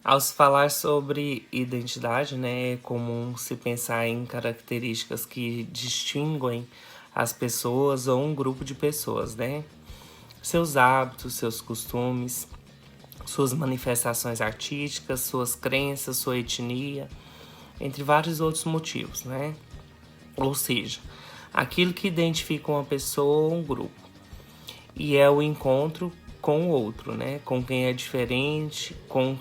Ao se falar sobre identidade, né, é comum se pensar em características que distinguem as pessoas ou um grupo de pessoas, né? Seus hábitos, seus costumes, suas manifestações artísticas, suas crenças, sua etnia, entre vários outros motivos, né? Ou seja, aquilo que identifica uma pessoa ou um grupo. E é o encontro com o outro, né? Com quem é diferente, com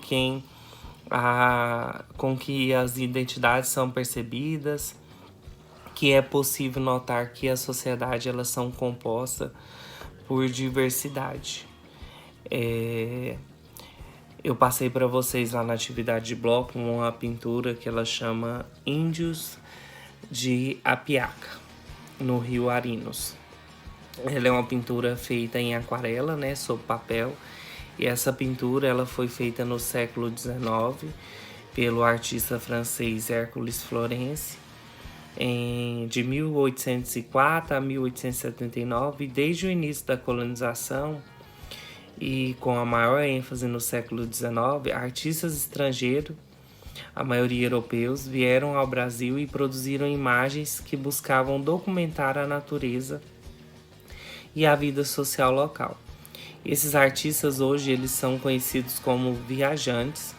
que as identidades são percebidas, que é possível notar que a sociedade elas são compostas por diversidade. Eu passei para vocês lá na atividade de bloco uma pintura que ela chama Índios de Apiaca, no Rio Arinos. Ela é uma pintura feita em aquarela, né, sob papel. E essa pintura ela foi feita no século XIX pelo artista francês Hércules Florence, de 1804 a 1879. E desde o início da colonização, e com a maior ênfase no século XIX, artistas estrangeiros, a maioria europeus, vieram ao Brasil e produziram imagens que buscavam documentar a natureza e a vida social local. Esses artistas hoje eles são conhecidos como viajantes,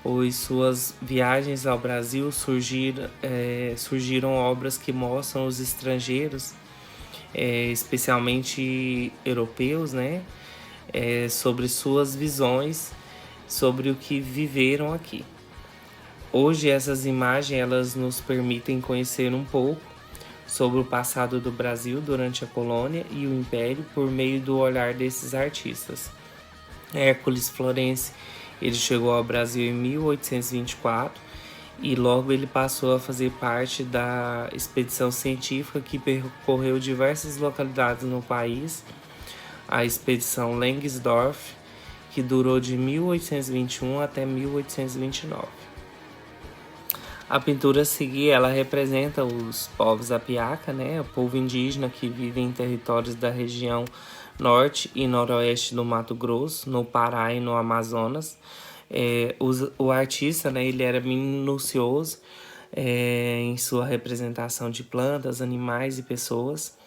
pois suas viagens ao Brasil surgiram obras que mostram os estrangeiros, especialmente europeus, né, sobre suas visões sobre o que viveram aqui. Hoje essas imagens elas nos permitem conhecer um pouco sobre o passado do Brasil durante a colônia e o Império por meio do olhar desses artistas. Hércules Florence ele chegou ao Brasil em 1824 e logo ele passou a fazer parte da expedição científica que percorreu diversas localidades no país, a expedição Langsdorff, que durou de 1821 até 1829. A pintura a seguir, ela representa os povos Apiaca, né? O povo indígena que vive em territórios da região norte e noroeste do Mato Grosso, no Pará e no Amazonas. O artista, né, ele era minucioso em sua representação de plantas, animais e pessoas.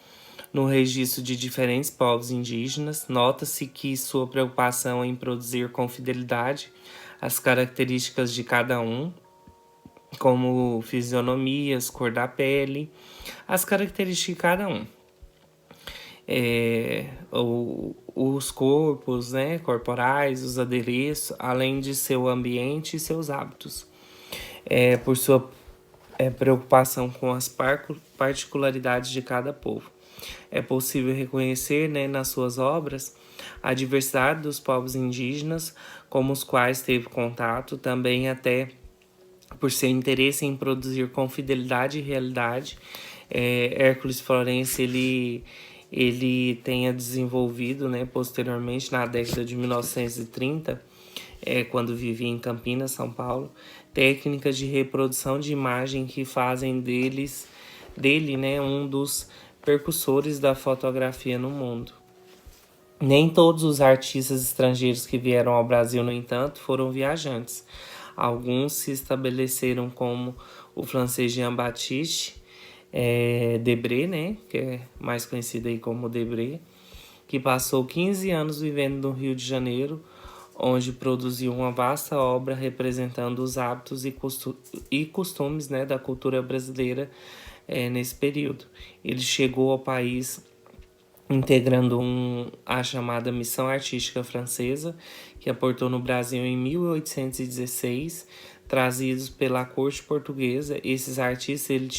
No registro de diferentes povos indígenas, nota-se que sua preocupação em produzir com fidelidade as características de cada um, como fisionomias, cor da pele, as características de cada um. Os corpos, né, corporais, os adereços, além de seu ambiente e seus hábitos. Por sua preocupação com as particularidades de cada povo. É possível reconhecer, né, nas suas obras a diversidade dos povos indígenas, com os quais teve contato, também até por seu interesse em produzir com fidelidade e realidade. Hércules Florence ele tenha desenvolvido, né, posteriormente na década de 1930, quando vivia em Campinas, São Paulo, técnicas de reprodução de imagem que fazem dele, né, um dos percussores da fotografia no mundo. Nem todos os artistas estrangeiros que vieram ao Brasil, no entanto, foram viajantes. Alguns se estabeleceram como o francês Jean-Baptiste Debré, né, que é mais conhecido aí como Debré, que passou 15 anos vivendo no Rio de Janeiro, onde produziu uma vasta obra representando os hábitos e costumes, né, da cultura brasileira nesse período. Ele chegou ao país integrando a chamada Missão Artística Francesa, que aportou no Brasil em 1816, trazidos pela corte portuguesa. Esses artistas eles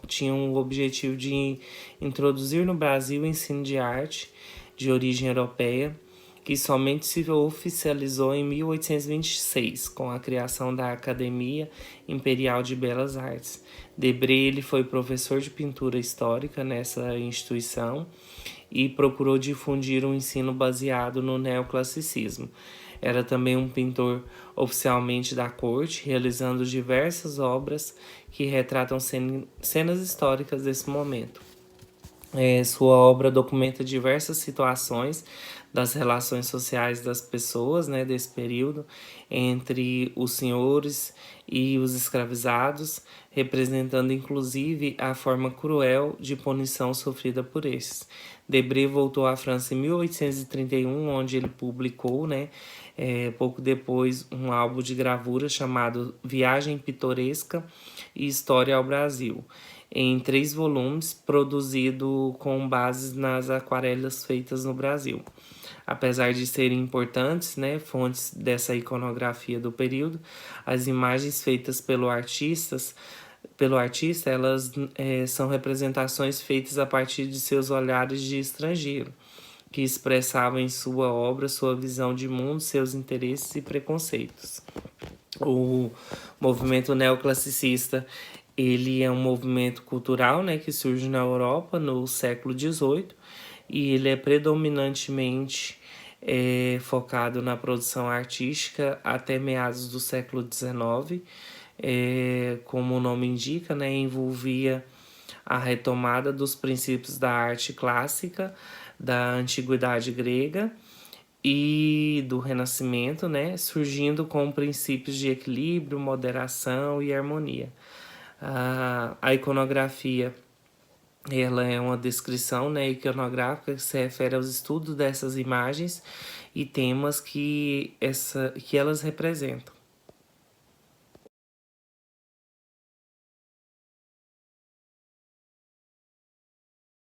tinham o objetivo de introduzir no Brasil o ensino de arte de origem europeia, que somente se oficializou em 1826, com a criação da Academia Imperial de Belas Artes. Debré ele foi professor de pintura histórica nessa instituição e procurou difundir um ensino baseado no neoclassicismo. Era também um pintor oficialmente da corte, realizando diversas obras que retratam cenas históricas desse momento. Sua obra documenta diversas situações das relações sociais das pessoas, né, desse período, entre os senhores e os escravizados, representando inclusive a forma cruel de punição sofrida por esses. Debré voltou à França em 1831, onde ele publicou, né, pouco depois, um álbum de gravura chamado Viagem Pitoresca e História ao Brasil, em 3 volumes, produzido com bases nas aquarelas feitas no Brasil. Apesar de serem importantes, né, fontes dessa iconografia do período, as imagens feitas pelo artista, elas são representações feitas a partir de seus olhares de estrangeiro, que expressavam em sua obra sua visão de mundo, seus interesses e preconceitos. O movimento neoclassicista, ele é um movimento cultural, né, que surge na Europa no século XVIII, e ele é predominantemente focado na produção artística até meados do século XIX. Como o nome indica, né, envolvia a retomada dos princípios da arte clássica, da antiguidade grega e do Renascimento, né, surgindo com princípios de equilíbrio, moderação e harmonia. A iconografia, ela é uma descrição, né, iconográfica que se refere aos estudos dessas imagens e temas que elas representam.